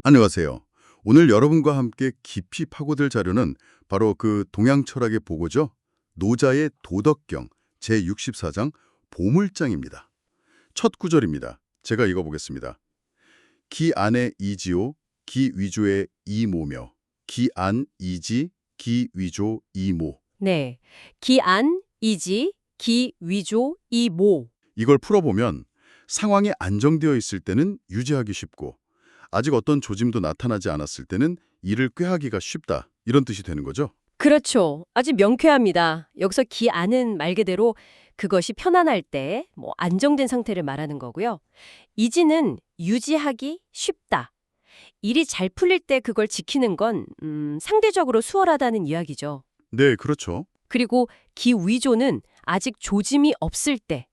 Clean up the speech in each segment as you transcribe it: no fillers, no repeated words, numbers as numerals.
안녕하세요. 오늘 여러분과 함께 깊이 파고들 자료는 바로 그 동양 철학의 보고죠. 노자의 도덕경 제64장 보물장입니다. 첫 구절입니다. 제가 읽어보겠습니다. 기 안에 이지요, 기 위조의 이모며 기 안 이지, 기 위조 이모. 네. 기안, 이지, 기, 위조, 이모. 이걸 풀어보면 상황이 안정되어 있을 때는 유지하기 쉽고 아직 어떤 조짐도 나타나지 않았을 때는 이를 꾀하기가 쉽다. 이런 뜻이 되는 거죠. 그렇죠. 아주 명쾌합니다. 여기서 기안은 말 그대로 그것이 편안할 때, 안정된 상태를 말하는 거고요. 이지는 유지하기 쉽다. 일이 잘 풀릴 때 그걸 지키는 건 상대적으로 수월하다는 이야기죠. 네, 그렇죠. 그리고 기위조는 아직 조짐이 없을 때,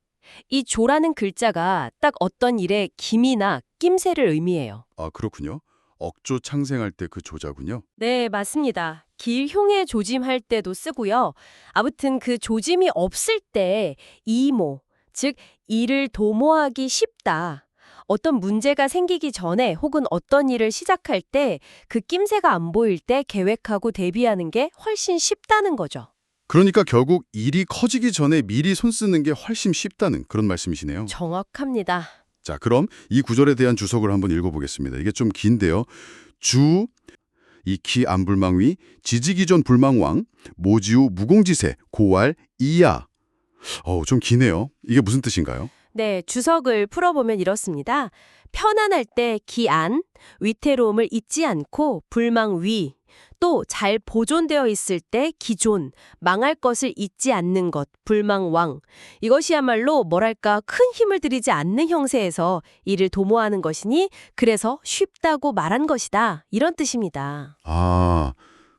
이 조라는 글자가 딱 어떤 일의 기미나 낌새를 의미해요. 아, 그렇군요. 억조 창생할 때 그 조자군요. 네, 맞습니다. 길흉에 조짐할 때도 쓰고요. 아무튼 그 조짐이 없을 때 이모, 즉 일을 도모하기 쉽다. 어떤 문제가 생기기 전에 혹은 어떤 일을 시작할 때 그 낌새가 안 보일 때 계획하고 대비하는 게 훨씬 쉽다는 거죠. 그러니까 결국 일이 커지기 전에 미리 손 쓰는 게 훨씬 쉽다는 그런 말씀이시네요. 정확합니다. 자, 그럼 이 구절에 대한 주석을 한번 읽어보겠습니다. 이게 좀 긴데요. 주, 이키 안불망위, 지지기존 불망왕, 모지우 무공지세, 고알, 이야. 좀 기네요. 이게 무슨 뜻인가요? 네, 주석을 풀어보면 이렇습니다. 편안할 때 기안, 위태로움을 잊지 않고 불망위, 또 잘 보존되어 있을 때 기존, 망할 것을 잊지 않는 것, 불망왕. 이것이야말로 뭐랄까 큰 힘을 들이지 않는 형세에서 일을 도모하는 것이니 그래서 쉽다고 말한 것이다. 이런 뜻입니다. 아,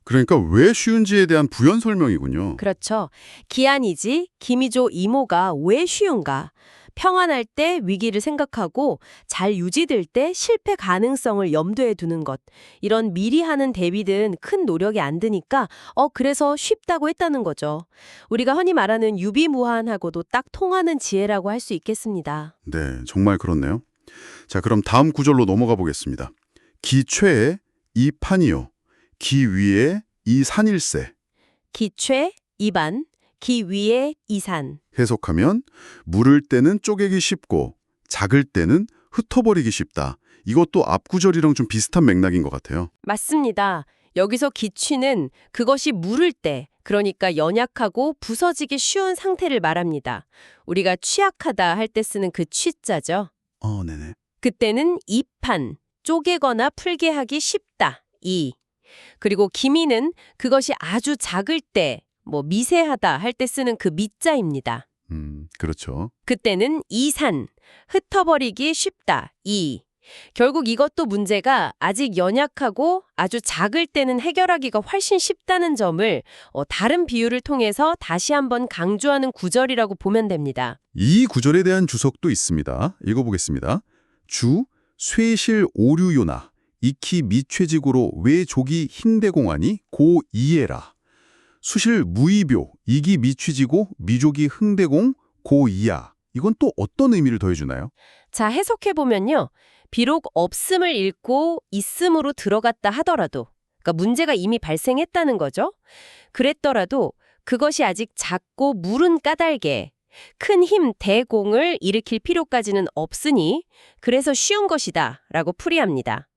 그러니까 왜 쉬운지에 대한 부연 설명이군요. 그렇죠. 기안이지 기미조 이모가 왜 쉬운가? 평안할 때 위기를 생각하고 잘 유지될 때 실패 가능성을 염두에 두는 것. 이런 미리 하는 대비든 큰 노력이 안 드니까 그래서 쉽다고 했다는 거죠. 우리가 흔히 말하는 유비무환하고도 딱 통하는 지혜라고 할 수 있겠습니다. 네, 정말 그렇네요. 자, 그럼 다음 구절로 넘어가 보겠습니다. 기최에 이 판이요. 기 위에 이 산일세. 기최, 이반, 기 위에 이산. 해석하면 물을 때는 쪼개기 쉽고 작을 때는 흩어버리기 쉽다. 이것도 앞 구절이랑 좀 비슷한 맥락인 것 같아요. 맞습니다. 여기서 기취는 그것이 무를 때, 그러니까 연약하고 부서지기 쉬운 상태를 말합니다. 우리가 취약하다 할 때 쓰는 그 취자죠. 네네. 그때는 이판, 쪼개거나 풀게 하기 쉽다. 이. 그리고 기미는 그것이 아주 작을 때, 미세하다 할 때 쓰는 그 미자입니다. 그렇죠. 그때는 이산, 흩어버리기 쉽다. 이. 결국 이것도 문제가 아직 연약하고 아주 작을 때는 해결하기가 훨씬 쉽다는 점을 다른 비유를 통해서 다시 한번 강조하는 구절이라고 보면 됩니다. 이 구절에 대한 주석도 있습니다. 읽어보겠습니다. 주, 쇠실 오류요나, 익히 미최직으로 외족이 흰대공하니 고 이해라. 수실 무이묘, 이기 미취지고 미족이 흥대공, 고 이야. 이건 또 어떤 의미를 더해주나요? 자, 해석해보면요. 비록 없음을 잃고 있음으로 들어갔다 하더라도, 그러니까 문제가 이미 발생했다는 거죠. 그랬더라도 그것이 아직 작고 무른 까닭에 큰 힘, 대공을 일으킬 필요까지는 없으니 그래서 쉬운 것이다 라고 풀이합니다.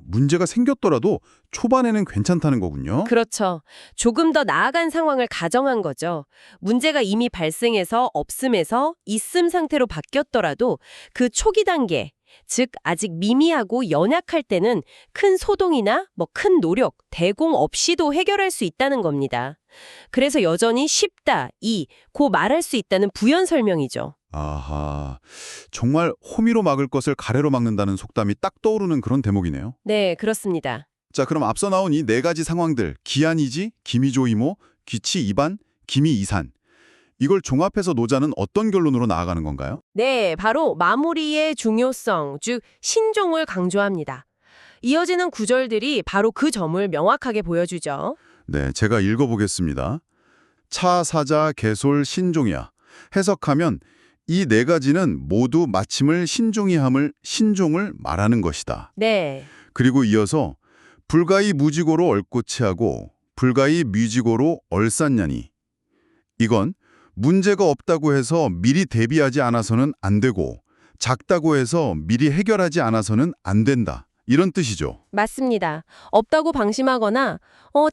문제가 생겼더라도 초반에는 괜찮다는 거군요. 그렇죠. 조금 더 나아간 상황을 가정한 거죠. 문제가 이미 발생해서 없음에서 있음 상태로 바뀌었더라도 그 초기 단계, 즉 아직 미미하고 연약할 때는 큰 소동이나 큰 노력, 대공 없이도 해결할 수 있다는 겁니다. 그래서 여전히 쉽다, 고 말할 수 있다는 부연 설명이죠. 아하, 정말 호미로 막을 것을 가래로 막는다는 속담이 딱 떠오르는 그런 대목이네요. 네, 그렇습니다. 자, 그럼 앞서 나온 이 네 가지 상황들, 기안이지, 기미조이모, 기치 이반, 기미 이산. 이걸 종합해서 노자는 어떤 결론으로 나아가는 건가요? 네, 바로 마무리의 중요성, 즉 신종을 강조합니다. 이어지는 구절들이 바로 그 점을 명확하게 보여주죠. 네, 제가 읽어보겠습니다. 차, 사자, 개솔, 신종이야. 해석하면 이 네 가지는 모두 마침을 신종이함을 신종을 말하는 것이다. 네. 그리고 이어서 불가이 무지고로 얼꽃이하고 불가이 뮤지고로 얼쌌냐니. 이건 문제가 없다고 해서 미리 대비하지 않아서는 안 되고 작다고 해서 미리 해결하지 않아서는 안 된다. 이런 뜻이죠. 맞습니다. 없다고 방심하거나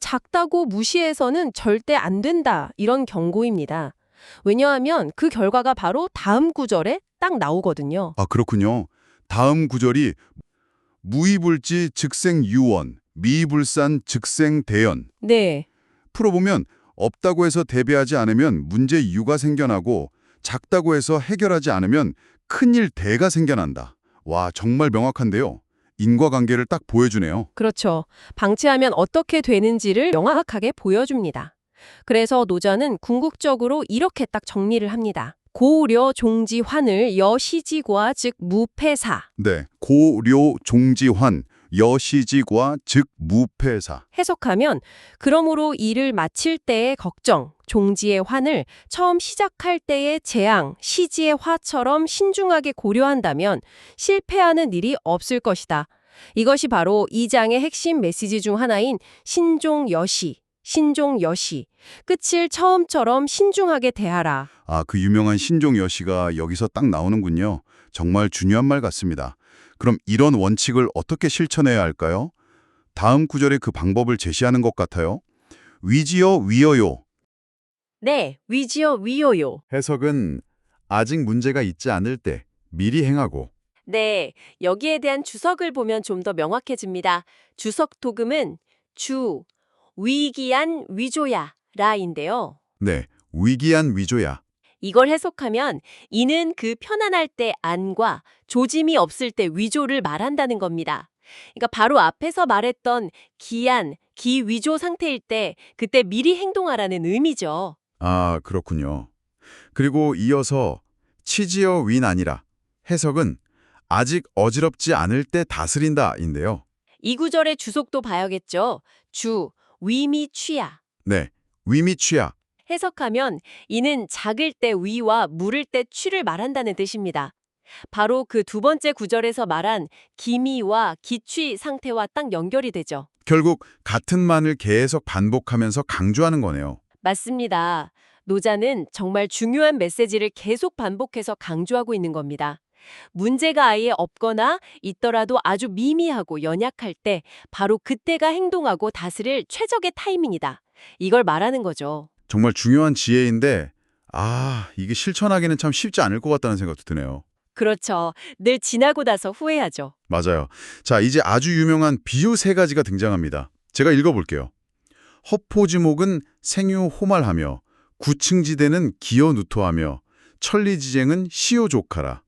작다고 무시해서는 절대 안 된다. 이런 경고입니다. 왜냐하면 그 결과가 바로 다음 구절에 딱 나오거든요. 아, 그렇군요. 다음 구절이 무이불지 즉생유원, 미불산 즉생대연. 네. 풀어보면 없다고 해서 대비하지 않으면 문제 유가 생겨나고 작다고 해서 해결하지 않으면 큰일 대가 생겨난다. 와, 정말 명확한데요. 인과관계를 딱 보여주네요. 그렇죠. 방치하면 어떻게 되는지를 명확하게 보여줍니다. 그래서 노자는 궁극적으로 이렇게 딱 정리를 합니다. 고려 종지 환을 여시지과 즉 무패사. 네, 고려 종지환, 여시지과 즉 무패사. 해석하면 그러므로 일을 마칠 때의 걱정, 종지의 환을 처음 시작할 때의 재앙, 시지의 화처럼 신중하게 고려한다면 실패하는 일이 없을 것이다. 이것이 바로 이 장의 핵심 메시지 중 하나인 신종여시, 신종여시. 끝을 처음처럼 신중하게 대하라. 아, 그 유명한 신종여시가 여기서 딱 나오는군요. 정말 중요한 말 같습니다. 그럼 이런 원칙을 어떻게 실천해야 할까요? 다음 구절에 그 방법을 제시하는 것 같아요. 위지어 위어요. 네, 위지어 위요요. 해석은 아직 문제가 있지 않을 때 미리 행하고. 네, 여기에 대한 주석을 보면 좀 더 명확해집니다. 주석 도금은 주, 위기한 위조야 라인데요. 네, 위기한 위조야. 이걸 해석하면 이는 그 편안할 때 안과 조짐이 없을 때 위조를 말한다는 겁니다. 그러니까 바로 앞에서 말했던 기안, 기위조 상태일 때 그때 미리 행동하라는 의미죠. 아, 그렇군요. 그리고 이어서 치지어 윈 아니라 해석은 아직 어지럽지 않을 때 다스린다인데요. 이 구절의 주석도 봐야겠죠. 주, 위미 취야. 네, 위미 취야. 해석하면 이는 작을 때 위와 물을 때 취를 말한다는 뜻입니다. 바로 그 두 번째 구절에서 말한 기미와 기취 상태와 딱 연결이 되죠. 결국 같은 말을 계속 반복하면서 강조하는 거네요. 맞습니다. 노자는 정말 중요한 메시지를 계속 반복해서 강조하고 있는 겁니다. 문제가 아예 없거나 있더라도 아주 미미하고 연약할 때 바로 그때가 행동하고 다스릴 최적의 타이밍이다. 이걸 말하는 거죠. 정말 중요한 지혜인데 이게 실천하기는 참 쉽지 않을 것 같다는 생각도 드네요. 그렇죠. 늘 지나고 나서 후회하죠. 맞아요. 자, 이제 아주 유명한 비유 세 가지가 등장합니다. 제가 읽어볼게요. 허포지목은 생유호말하며 구층지대는 기어누토하며 천리지쟁은 시오족하라.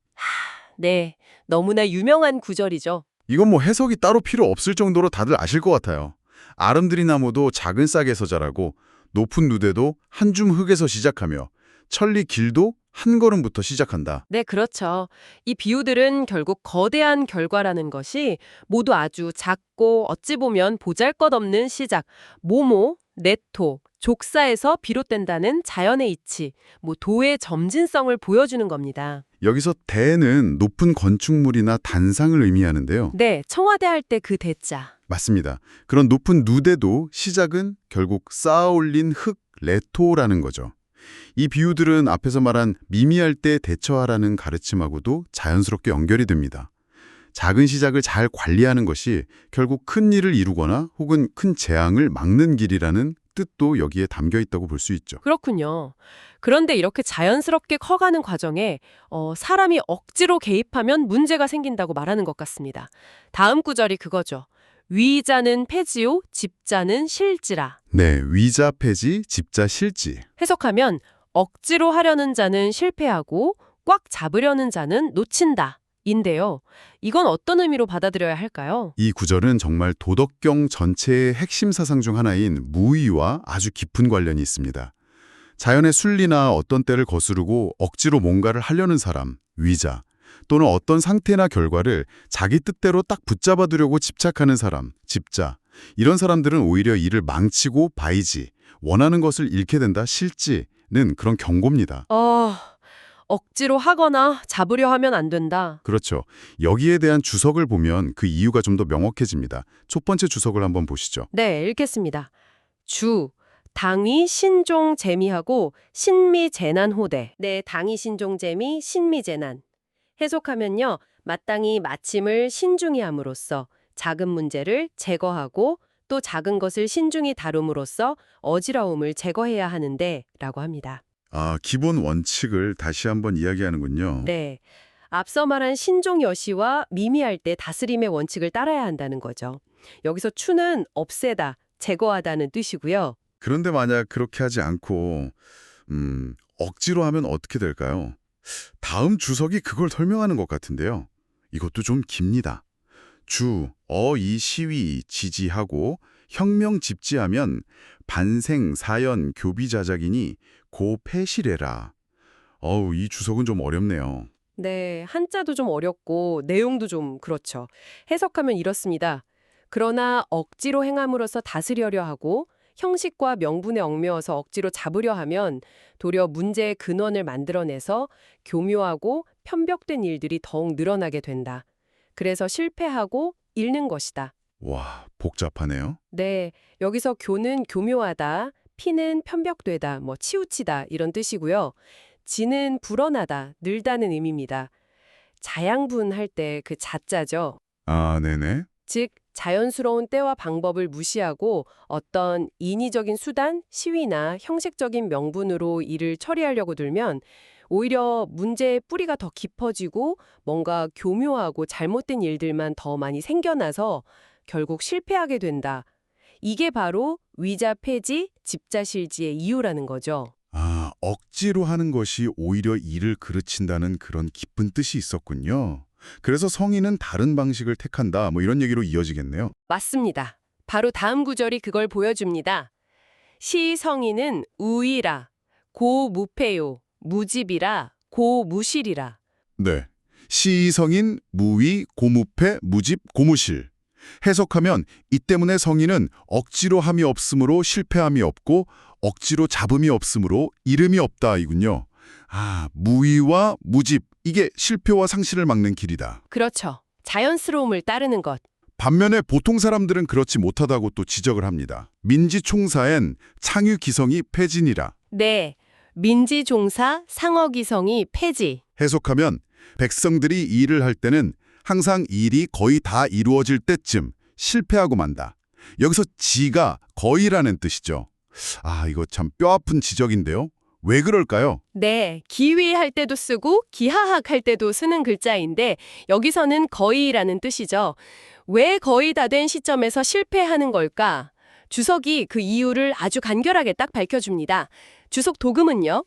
네, 너무나 유명한 구절이죠. 이건 뭐 해석이 따로 필요 없을 정도로 다들 아실 것 같아요. 아름드리 나무도 작은 싹에서 자라고 높은 누대도 한 줌 흙에서 시작하며 천리 길도 한 걸음부터 시작한다. 네, 그렇죠. 이 비유들은 결국 거대한 결과라는 것이 모두 아주 작고 어찌 보면 보잘것없는 시작, 모모, 네토, 족사에서 비롯된다는 자연의 이치, 도의 점진성을 보여주는 겁니다. 여기서 대는 높은 건축물이나 단상을 의미하는데요. 네, 청와대 할 때 그 대자. 맞습니다. 그런 높은 누대도 시작은 결국 쌓아 올린 흙, 레토라는 거죠. 이 비유들은 앞에서 말한 미미할 때 대처하라는 가르침하고도 자연스럽게 연결이 됩니다. 작은 시작을 잘 관리하는 것이 결국 큰 일을 이루거나 혹은 큰 재앙을 막는 길이라는 뜻도 여기에 담겨 있다고 볼 수 있죠. 그렇군요. 그런데 이렇게 자연스럽게 커가는 과정에 사람이 억지로 개입하면 문제가 생긴다고 말하는 것 같습니다. 다음 구절이 그거죠. 위자는 폐지요, 집자는 실지라. 네, 위자 폐지, 집자 실지. 해석하면 억지로 하려는 자는 실패하고 꽉 잡으려는 자는 놓친다. 인데요. 이건 어떤 의미로 받아들여야 할까요? 이 구절은 정말 도덕경 전체의 핵심 사상 중 하나인 무의와 아주 깊은 관련이 있습니다. 자연의 순리나 어떤 때를 거스르고 억지로 뭔가를 하려는 사람, 위자, 또는 어떤 상태나 결과를 자기 뜻대로 딱 붙잡아두려고 집착하는 사람, 집자, 이런 사람들은 오히려 일을 망치고 바이지, 원하는 것을 잃게 된다, 실지는 그런 경고입니다. 억지로 하거나 잡으려 하면 안 된다. 그렇죠. 여기에 대한 주석을 보면 그 이유가 좀 더 명확해집니다. 첫 번째 주석을 한번 보시죠. 네, 읽겠습니다. 주, 당위 신종재미하고 신미재난호대. 네, 당위 신종재미, 신미재난. 해석하면요. 마땅히 마침을 신중히 함으로써 작은 문제를 제거하고 또 작은 것을 신중히 다룸으로써 어지러움을 제거해야 하는데 라고 합니다. 아, 기본 원칙을 다시 한번 이야기하는군요. 네. 앞서 말한 신종여시와 미미할 때 다스림의 원칙을 따라야 한다는 거죠. 여기서 추는 없애다, 제거하다는 뜻이고요. 그런데 만약 그렇게 하지 않고 억지로 하면 어떻게 될까요? 다음 주석이 그걸 설명하는 것 같은데요. 이것도 좀 깁니다. 이 시위 지지하고 혁명 집지하면 반생 사연 교비자작이니 고 폐실해라. 이 주석은 좀 어렵네요. 네, 한자도 좀 어렵고 내용도 좀 그렇죠. 해석하면 이렇습니다. 그러나 억지로 행함으로써 다스려려 하고 형식과 명분에 얽매여서 억지로 잡으려 하면 도리어 문제의 근원을 만들어내서 교묘하고 편벽된 일들이 더욱 늘어나게 된다. 그래서 실패하고 잃는 것이다. 와, 복잡하네요. 네, 여기서 교는 교묘하다, 피는 편벽되다, 치우치다 이런 뜻이고요. 지는 불어나다, 늘다는 의미입니다. 자양분할 때 그 자자죠. 아, 네네. 즉, 자연스러운 때와 방법을 무시하고 어떤 인위적인 수단, 시위나 형식적인 명분으로 일을 처리하려고 들면 오히려 문제의 뿌리가 더 깊어지고 뭔가 교묘하고 잘못된 일들만 더 많이 생겨나서 결국 실패하게 된다. 이게 바로 위자 폐지, 집자실지의 이유라는 거죠. 아, 억지로 하는 것이 오히려 일을 그르친다는 그런 깊은 뜻이 있었군요. 그래서 성인은 다른 방식을 택한다, 이런 얘기로 이어지겠네요. 맞습니다. 바로 다음 구절이 그걸 보여줍니다. 시성인은 우이라, 고무패요, 무집이라, 고무실이라. 네. 시성인, 무위, 고무패, 무집, 고무실. 해석하면 이 때문에 성인은 억지로 함이 없으므로 실패함이 없고 억지로 잡음이 없으므로 이름이 없다 이군요. 아, 무위와 무집, 이게 실패와 상실을 막는 길이다. 그렇죠. 자연스러움을 따르는 것. 반면에 보통 사람들은 그렇지 못하다고 또 지적을 합니다. 민지총사엔 창유기성이 폐진이라. 네, 민지종사 상어기성이 폐지. 해석하면 백성들이 일을 할 때는 항상 일이 거의 다 이루어질 때쯤 실패하고 만다. 여기서 지가 거의라는 뜻이죠. 아, 이거 참 뼈아픈 지적인데요. 왜 그럴까요? 네, 기위할 때도 쓰고 기하학 할 때도 쓰는 글자인데 여기서는 거의라는 뜻이죠. 왜 거의 다 된 시점에서 실패하는 걸까? 주석이 그 이유를 아주 간결하게 딱 밝혀줍니다. 주석 도금은요.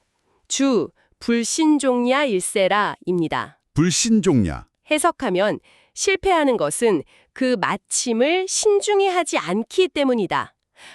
주, 불신종야 일세라입니다. 불신종야. 해석하면 실패하는 것은 그 마침을 신중히 하지 않기 때문이다.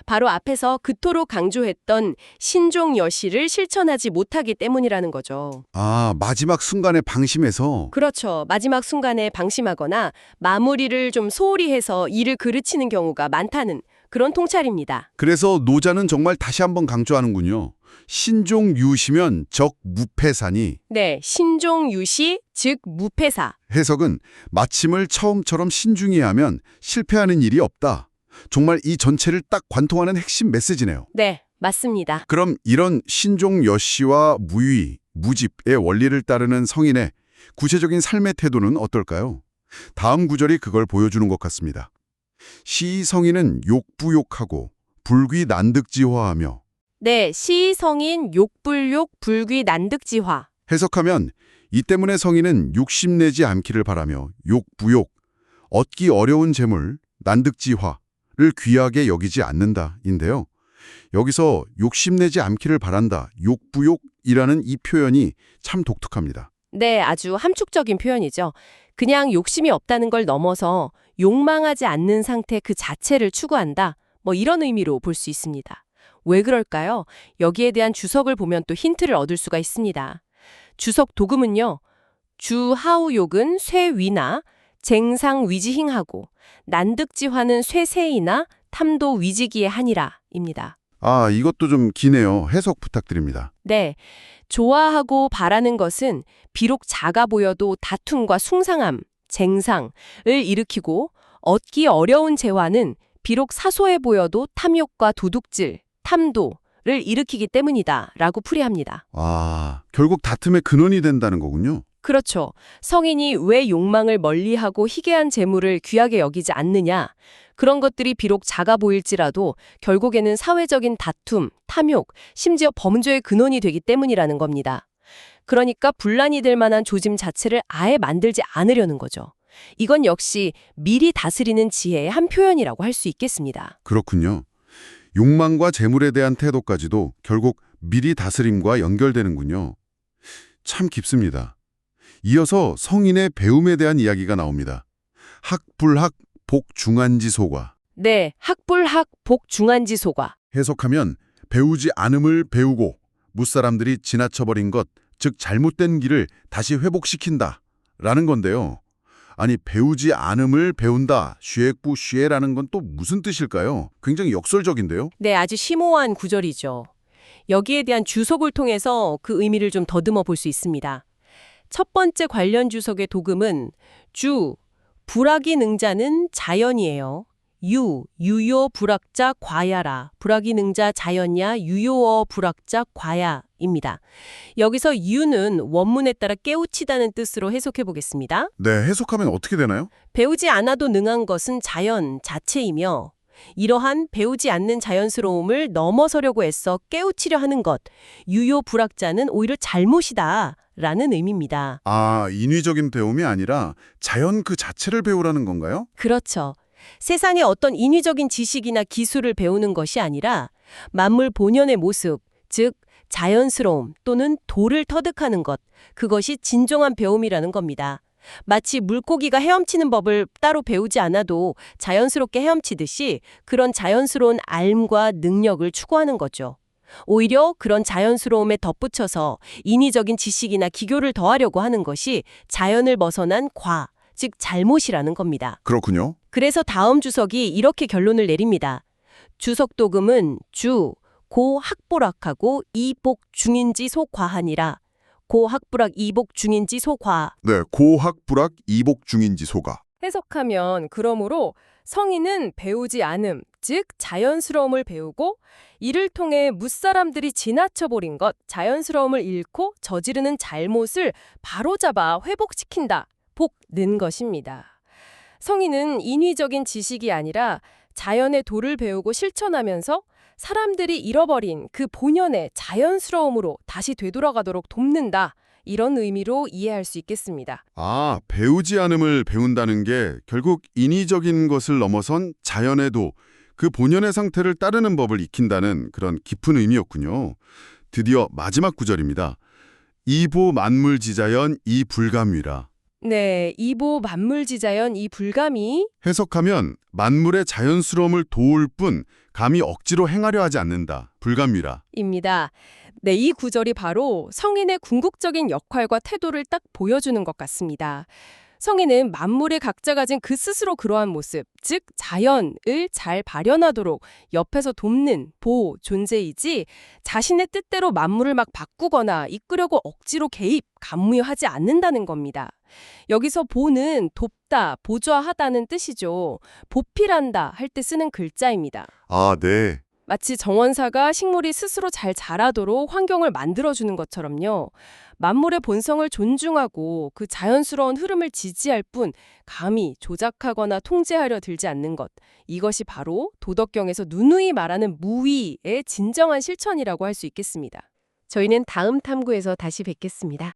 바로 앞에서 그토록 강조했던 신종여시를 실천하지 못하기 때문이라는 거죠. 아, 마지막 순간에 방심해서. 그렇죠. 마지막 순간에 방심하거나 마무리를 좀 소홀히 해서 일을 그르치는 경우가 많다는 그런 통찰입니다. 그래서 노자는 정말 다시 한번 강조하는군요. 신종유시면 적무패사니. 네, 신종유시, 즉 무패사. 해석은 마침을 처음처럼 신중히 하면 실패하는 일이 없다. 정말 이 전체를 딱 관통하는 핵심 메시지네요. 네, 맞습니다. 그럼 이런 신종여시와 무위, 무집의 원리를 따르는 성인의 구체적인 삶의 태도는 어떨까요? 다음 구절이 그걸 보여주는 것 같습니다. 시성인은 욕부욕하고 불귀난득지화하며. 네, 시성인 욕불욕 불귀난득지화. 해석하면 이 때문에 성인은 욕심내지 않기를 바라며 욕부욕, 얻기 어려운 재물, 난득지화를 귀하게 여기지 않는다인데요. 여기서 욕심내지 않기를 바란다, 욕부욕이라는 이 표현이 참 독특합니다. 네, 아주 함축적인 표현이죠. 그냥 욕심이 없다는 걸 넘어서 욕망하지 않는 상태 그 자체를 추구한다. 이런 의미로 볼 수 있습니다. 왜 그럴까요? 여기에 대한 주석을 보면 또 힌트를 얻을 수가 있습니다. 주석 도금은요. 주하우욕은 쇠위나 쟁상위지행하고 난득지화는 쇠세이나 탐도위지기의 한이라 입니다. 아, 이것도 좀 기네요. 해석 부탁드립니다. 네. 좋아하고 바라는 것은 비록 작아 보여도 다툼과 숭상함, 쟁상을 일으키고 얻기 어려운 재화는 비록 사소해 보여도 탐욕과 도둑질, 탐도를 일으키기 때문이다 라고 풀이합니다. 아, 결국 다툼의 근원이 된다는 거군요. 그렇죠. 성인이 왜 욕망을 멀리하고 희귀한 재물을 귀하게 여기지 않느냐. 그런 것들이 비록 작아 보일지라도 결국에는 사회적인 다툼, 탐욕, 심지어 범죄의 근원이 되기 때문이라는 겁니다. 그러니까 분란이 될 만한 조짐 자체를 아예 만들지 않으려는 거죠. 이건 역시 미리 다스리는 지혜의 한 표현이라고 할 수 있겠습니다. 그렇군요. 욕망과 재물에 대한 태도까지도 결국 미리 다스림과 연결되는군요. 참 깊습니다. 이어서 성인의 배움에 대한 이야기가 나옵니다. 학불학 복중한지소과. 네, 학불학 복중한지소과. 해석하면 배우지 않음을 배우고 무사람들이 지나쳐버린 것, 즉 잘못된 길을 다시 회복시킨다 라는 건데요. 아니, 배우지 않음을 배운다, 슈액부 슈에라는 건 또 무슨 뜻일까요? 굉장히 역설적인데요. 네, 아주 심오한 구절이죠. 여기에 대한 주석을 통해서 그 의미를 좀 더듬어 볼 수 있습니다. 첫 번째 관련 주석의 도금은 주, 불악이 능자는 자연이에요. 유요 불악자 과야라. 불악이 능자 자연야 유요어 불악자 과야입니다. 여기서 유는 원문에 따라 깨우치다는 뜻으로 해석해 보겠습니다. 네, 해석하면 어떻게 되나요? 배우지 않아도 능한 것은 자연 자체이며 이러한 배우지 않는 자연스러움을 넘어서려고 애써 깨우치려 하는 것, 유요 불악자는 오히려 잘못이다 라는 의미입니다. 아, 인위적인 배움이 아니라 자연 그 자체를 배우라는 건가요? 그렇죠. 세상의 어떤 인위적인 지식이나 기술을 배우는 것이 아니라 만물 본연의 모습, 즉 자연스러움 또는 도를 터득하는 것, 그것이 진정한 배움이라는 겁니다. 마치 물고기가 헤엄치는 법을 따로 배우지 않아도 자연스럽게 헤엄치듯이 그런 자연스러운 알과 능력을 추구하는 거죠. 오히려 그런 자연스러움에 덧붙여서 인위적인 지식이나 기교를 더하려고 하는 것이 자연을 벗어난 과, 즉 잘못이라는 겁니다. 그렇군요. 그래서 다음 주석이 이렇게 결론을 내립니다. 주석 도금은 주, 고 학불학하고 이복 중인지 소과하니라. 고 학불학 이복 중인지 소과. 네, 고학불학 이복 중인지소가. 해석하면 그러므로 성인은 배우지 않음, 즉 자연스러움을 배우고 이를 통해 무사람들이 지나쳐버린 것, 자연스러움을 잃고 저지르는 잘못을 바로잡아 회복시킨다. 복는 것입니다. 성인은 인위적인 지식이 아니라 자연의 도를 배우고 실천하면서 사람들이 잃어버린 그 본연의 자연스러움으로 다시 되돌아가도록 돕는다. 이런 의미로 이해할 수 있겠습니다. 아, 배우지 않음을 배운다는 게 결국 인위적인 것을 넘어선 자연의 도, 그 본연의 상태를 따르는 법을 익힌다는 그런 깊은 의미였군요. 드디어 마지막 구절입니다. 이보 만물지자연 이불감위라. 네, 이보 만물지자연 이 불감이 해석하면 만물의 자연스러움을 도울 뿐 감히 억지로 행하려 하지 않는다. 불감위라. 입니다. 네, 이 구절이 바로 성인의 궁극적인 역할과 태도를 딱 보여주는 것 같습니다. 성인은 만물의 각자 가진 그 스스로 그러한 모습, 즉 자연을 잘 발현하도록 옆에서 돕는 보호 존재이지 자신의 뜻대로 만물을 막 바꾸거나 이끄려고 억지로 개입, 감무하지 않는다는 겁니다. 여기서 보는 돕다, 보좌하다는 뜻이죠. 보필한다 할 때 쓰는 글자입니다. 아, 네. 마치 정원사가 식물이 스스로 잘 자라도록 환경을 만들어주는 것처럼요. 만물의 본성을 존중하고 그 자연스러운 흐름을 지지할 뿐 감히 조작하거나 통제하려 들지 않는 것. 이것이 바로 도덕경에서 누누이 말하는 무위의 진정한 실천이라고 할 수 있겠습니다. 저희는 다음 탐구에서 다시 뵙겠습니다.